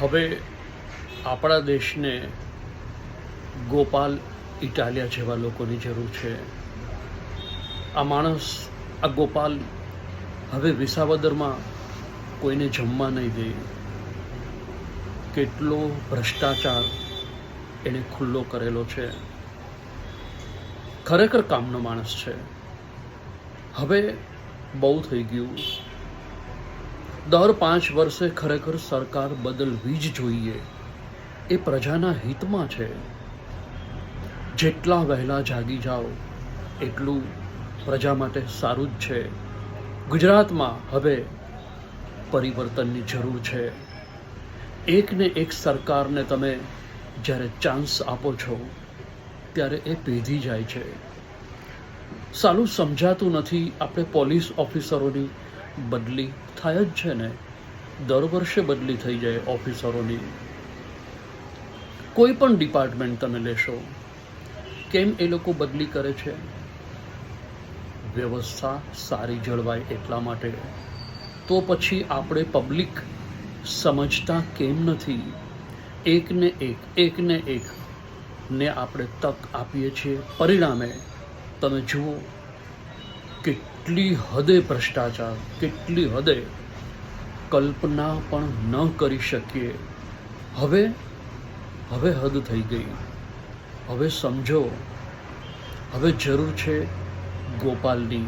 હવે આપણા દેશને ગોપાલ ઇટાલિયા જેવા લોકોની જરૂર છે. આ ગોપાલ હવે વિસાવદરમાં કોઈને જમવા નહીં દે. કેટલો ભ્રષ્ટાચાર એણે ખુલ્લો કરેલો છે. ખરેખર કામનો માણસ છે. હવે બહુ થઈ ગયું. દર 5 વર્ષે ખરેખર સરકાર બદલવી જ જોઈએ. એ પ્રજાના હિતમાં છે. જેટલા વહેલા જાગી જાઓ એટલું પ્રજા માટે સારું જ છે. ગુજરાતમાં હવે પરિવર્તનની જરૂર છે. એકને એક સરકારને તમે જ્યારે ચાન્સ આપો છો ત્યારે એ પેધી જાય છે. સાલું સમજાતું નથી. આપણે પોલીસ ઓફિસરોની બદલી થાય જ છે ને, દર વર્ષે બદલી થઈ જાય ઓફિસરોની. કોઈ પણ ડિપાર્ટમેન્ટ તમે લેશો, કેમ એ લોકો બદલી કરે છે? વ્યવસ્થા સારી જળવાય એટલા માટે. તો પછી આપણે પબ્લિક સમજતા કેમ નથી? એકને એક ને આપણે તક આપીએ છીએ. પરિણામે તમે જુઓ કેટલી હદે ભ્રષ્ટાચાર, કેટલી હદે કલ્પના પણ ન કરી શકીએ. હવે હદ થઈ ગઈ. હવે સમજો, હવે જરૂર છે ગોપાલની.